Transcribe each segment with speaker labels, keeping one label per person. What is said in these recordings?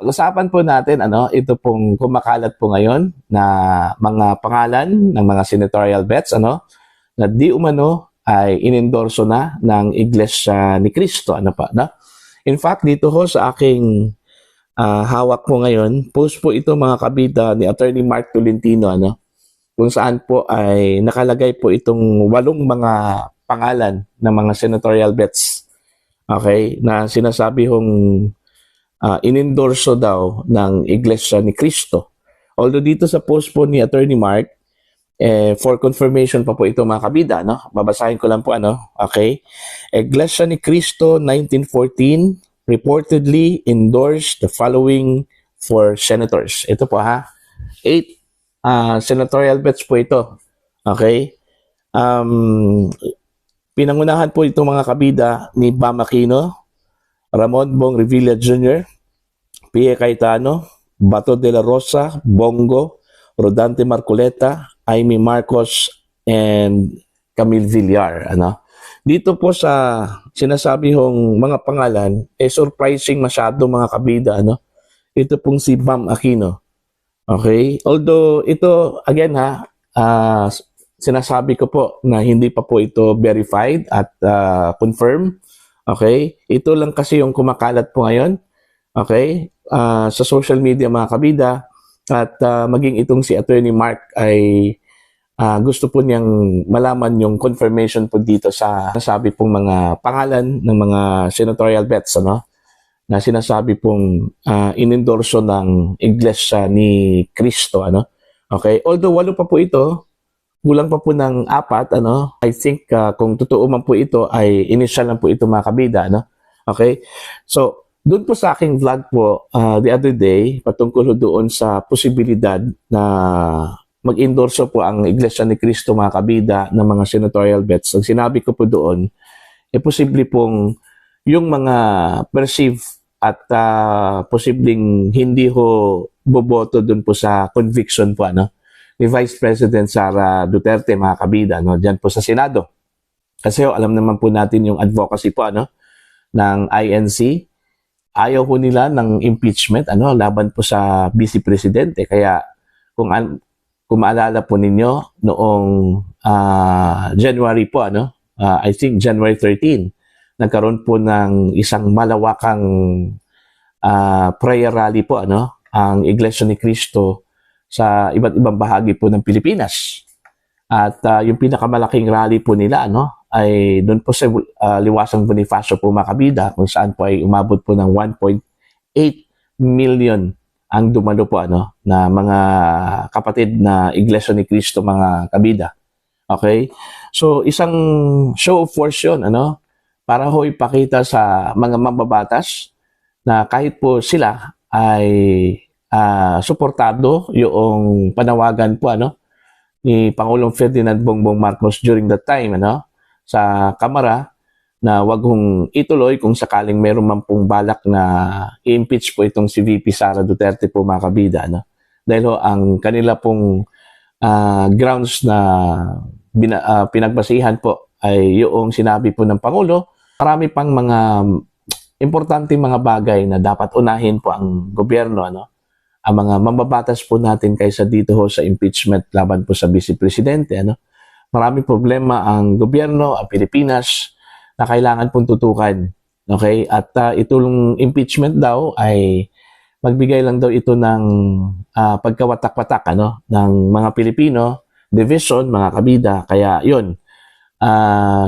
Speaker 1: usapan po natin ito pong kumakalat po ngayon na mga pangalan ng mga senatorial bets na di umano ay inendorso na ng Iglesia ni Cristo In fact, dito ho sa aking hawak po ngayon, post po ito mga kabida ni Attorney Mark Tolentino kung saan po ay nakalagay po itong 8 mga pangalan ng mga senatorial bets. Okay, na sinasabi hong inendorso daw ng Iglesia ni Cristo. Although dito sa post po ni Attorney Mark, for confirmation pa po ito mga kabida, babasahin ko lang po okay. Iglesia ni Cristo 1914 reportedly endorsed the following for senators. Ito po 8 senatorial bets po ito. Okay. Pinangunahan po itong mga kabida ni Bam Aquino, Ramon Bong Revilla Jr., P.A. Cayetano, Bato de la Rosa, Bongo, Rodante Marcoleta, Amy Marcos, and Camille Villar. Dito po sa sinasabi hong mga pangalan, surprising masyado mga kabida. Ito pong si Bam Aquino. Okay? Although ito, again sinasabi ko po na hindi pa po ito verified at confirmed. Okay? Ito lang kasi yung kumakalat po ngayon. Okay? Sa social media mga kabida. At maging itong si Attorney Mark ay gusto po niyang malaman yung confirmation po dito sa nasabi pong mga pangalan ng mga senatorial bets na sinasabi pong inendorso ng Iglesia ni Cristo. Okay? Although 8 pa po ito, kulang pa po ng 4, I think kung totoo man po ito ay initial lang po ito mga kabida, Okay? So, doon po sa aking vlog po the other day, patungkol doon sa posibilidad na mag-endorso po ang Iglesia ni Cristo mga kabida ng mga senatorial bets. Ang sinabi ko po doon, posible pong yung mga perceive at posibleng hindi ho boboto doon po sa conviction po, ni Vice President Sara Duterte mga kabida diyan po sa Senado. Kasi alam naman po natin yung advocacy po ng INC. Ayaw po nila ng impeachment laban po sa Vice Presidente. Kaya kung maalala po ninyo noong January po I think January 13 nagkaroon po ng isang malawakang prayer rally po ang Iglesia ni Cristo sa iba't ibang bahagi po ng Pilipinas. At yung pinakamalaking rally po nila ay doon po sa Liwasang Bonifacio po mga kabida, kung saan po ay umabot po ng 1.8 million ang dumalo po na mga kapatid na Iglesia ni Cristo mga kabida. Okay? So isang show of force yun para ho ipakita sa mga mambabatas na kahit po sila ay suportado yung panawagan po ni Pangulong Ferdinand Bongbong Marcos during that time sa Kamara na wag hong ituloy kung sakaling meron man pong balak na i-impeach po itong si VP Sara Duterte po mga kabida dahil ang kanila pong grounds na pinagbasihan po ay yung sinabi po ng Pangulo. Marami pang mga importanteng mga bagay na dapat unahin po ang gobyerno ang mga mambabatas po natin kaysa dito ho sa impeachment laban po sa Vice Presidente. Maraming problema ang gobyerno, ang Pilipinas, na kailangan pong tutukan. Okay? At itong impeachment daw ay magbigay lang daw ito ng pagkawatak-watak ng mga Pilipino, division, mga kabida. Kaya yun,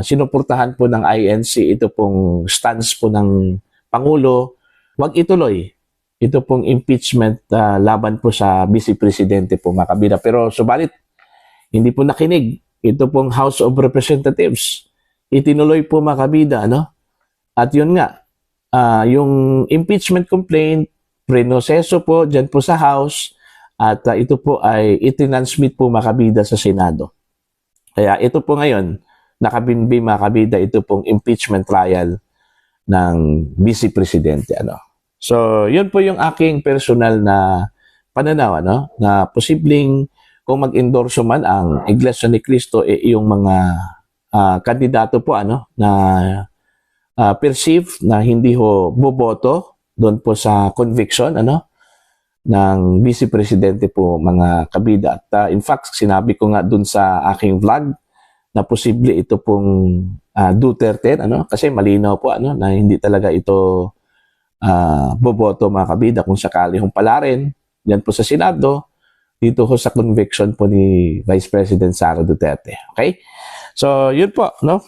Speaker 1: sinuportahan po ng INC ito pong stance po ng Pangulo, wag ituloy ito pong impeachment laban po sa Vice Presidente po mga kabida. Pero subalit, hindi po nakinig. Ito pong House of Representatives. Itinuloy po mga kabida. At yun nga, yung impeachment complaint, prenoseso po dyan po sa House at ito po ay itinansmit po mga kabida sa Senado. Kaya ito po ngayon, nakabimbi mga kabida, ito pong impeachment trial ng Vice Presidente. So, yun po yung aking personal na pananaw, na posibleng kung mag-endorso man ang Iglesia ni Cristo, yung mga kandidato po, na perceive na hindi ho boboto doon po sa conviction, ng Vice Presidente po mga kabida. At in fact, sinabi ko nga dun sa aking vlog na posible ito pong Duterte, kasi malinaw po na hindi talaga ito boboto mga kabida kung sakali hong palarin yan po sa Senado dito ho sa conviction po ni Vice President Sara Duterte. Okay? So, yun po, no?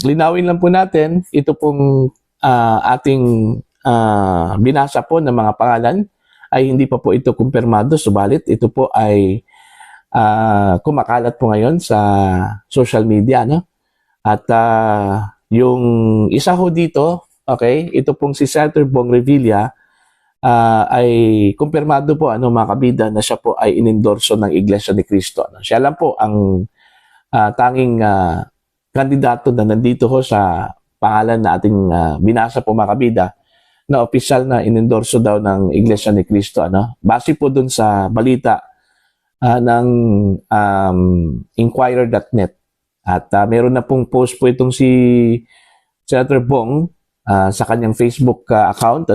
Speaker 1: Linawin lang po natin ito pong ating binasa po ng mga pangalan ay hindi pa po ito kumpirmado, subalit ito po ay kumakalat po ngayon sa social media, no? At yung isa ho dito, okay, ito pong si Senator Bong Revilla ay kumpirmado po mga kabida na siya po ay inendorso ng Iglesia ni Cristo. Siya lang po ang tanging kandidato na nandito ho sa pangalan na ating binasa po mga kabida na opisyal na inendorso daw ng Iglesia ni Cristo. Base po dun sa balita ng Inquirer.net. At meron na pong post po itong si Senator Bong sa kanyang Facebook account,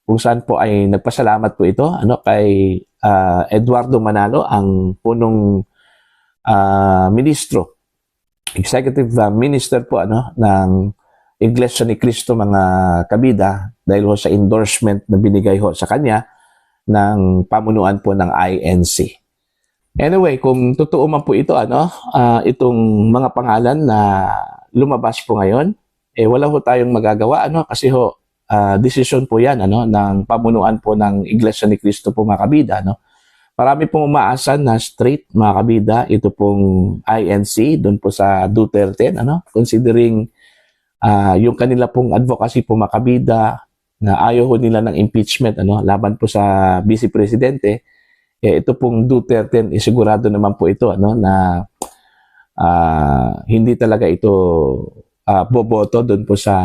Speaker 1: kung saan po ay nagpasalamat po ito kay Eduardo Manalo, ang punong ministro, executive minister po ng Iglesia ni Cristo mga kabida, dahil ho sa endorsement na binigay ho sa kanya ng pamunuan po ng INC. Anyway, kung totoo man po ito, itong mga pangalan na lumabas po ngayon, wala ho tayong magagawa, kasi ho, decision po yan, ng pamunuan po ng Iglesia ni Cristo po mga kabida, Marami pong umaasan na straight mga kabida, ito pong INC, doon po sa Duterte, considering yung kanila pong advocacy po mga kabida, na ayaw ho nila ng impeachment, laban po sa Vice Presidente, ito pong Duterte, sigurado naman po ito, na hindi talaga ito boboto doon po sa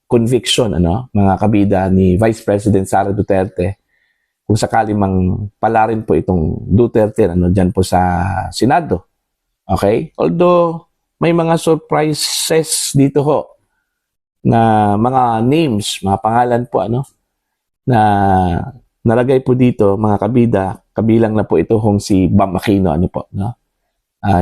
Speaker 1: conviction, mga kabida ni Vice President Sara Duterte, kung sakali mang palarin po itong Duterte, dyan po sa Senado. Okay? Although, may mga surprises dito ho, na mga names, mga pangalan po, na nalagay po dito, mga kabida, kabilang na po ito hong si Bam Aquino,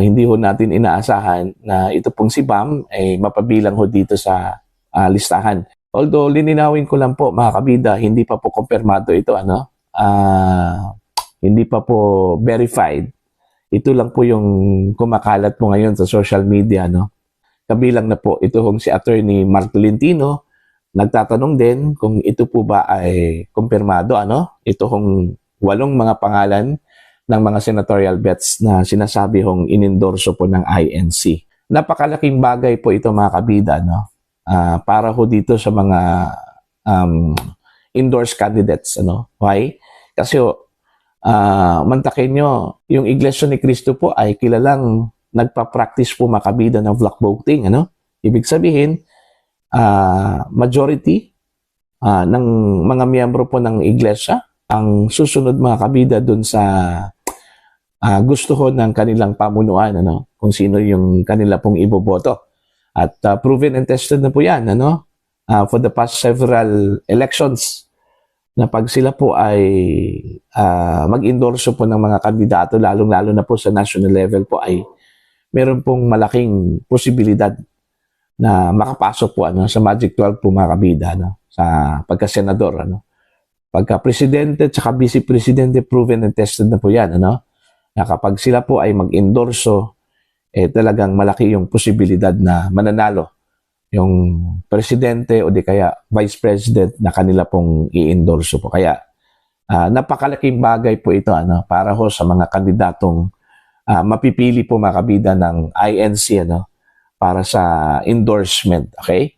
Speaker 1: hindi ho natin inaasahan na ito pong si Bam ay mapabilang ho dito sa listahan. Although, lininawin ko lang po, mga kabida, hindi pa po kumpirmado ito, hindi pa po verified. Ito lang po yung kumakalat po ngayon sa social media, Kabilang na po ito hong si Attorney Mark Tolentino, nagtatanong din kung ito po ba ay kumpirmado, Ito hong 8 mga pangalan ng mga senatorial bets na sinasabi hong inendorso po ng INC. Napakalaking bagay po ito mga kabida, para ho dito sa mga endorsed candidates, Why? Kasi mantakin nyo, yung Iglesia ni Cristo po ay kilalang nagpa-practice po mga kabida ng block voting, Ibig sabihin, majority ng mga miyembro po ng Iglesia ang susunod mga kabida dun sa gusto ho ng kanilang pamunuan, kung sino yung kanila pong iboboto. At proven and tested na po yan, for the past several elections, na pag sila po ay mag-endorso po ng mga kandidato, lalong-lalo na po sa national level po, ay meron pong malaking posibilidad na makapasok po sa Magic 12 po mga kabida, sa pagka-senador. Pagka-presidente at saka vice-presidente, proven and tested na po yan. Na kapag sila po ay mag-endorso, talagang malaki yung posibilidad na mananalo yung presidente o di kaya vice president na kanila pong i-endorso po. Kaya napakalaking bagay po ito para ho sa mga kandidatong mapipili po mga kabida ng INC para sa endorsement. Okay?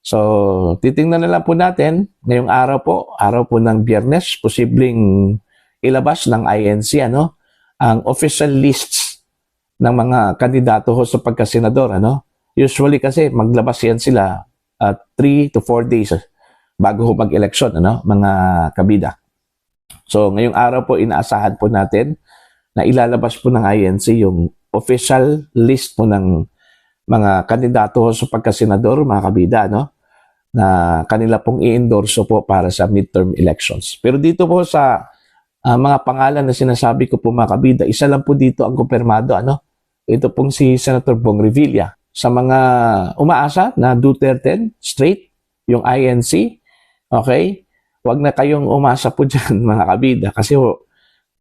Speaker 1: So, titingnan na lang po natin ngayong araw po ng Biyernes, posibleng ilabas ng INC ang official lists ng mga kandidato ho sa pagkasenador. Usually kasi maglabas yan sila 3 to 4 days bago mag-election, mga kabida. So, ngayong araw po, inaasahan po natin na ilalabas po ng INC yung official list po ng mga kandidato sa pagkasenador, mga kabida, na kanila pong i-endorso po para sa midterm elections. Pero dito po sa mga pangalan na sinasabi ko po mga kabida, isa lang po dito ang kumpirmado, ano? Ito pong si Senator Bong Revilla. Sa mga umaasa na Duterte straight, yung INC, okay? Huwag na kayong umasa po dyan mga kabida kasi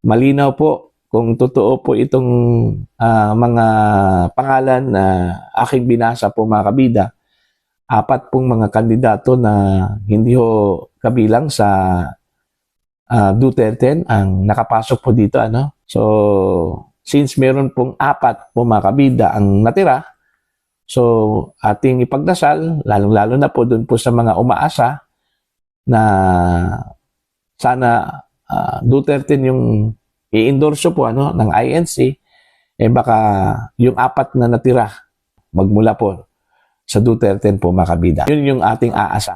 Speaker 1: malinaw po kung totoo po itong mga pangalan na aking binasa po mga kabida. 4 pong mga kandidato na hindi ho kabilang sa Duterte ang nakapasok po dito, ano? So, since meron pong 4 po mga kabida ang natira, so ating ipagdasal, lalong-lalo na po doon po sa mga umaasa na sana Duterte yung i-endorso po ano, ng INC, baka yung 4 na natira magmula po sa Duterte po mga kabida. Yun yung ating aasa.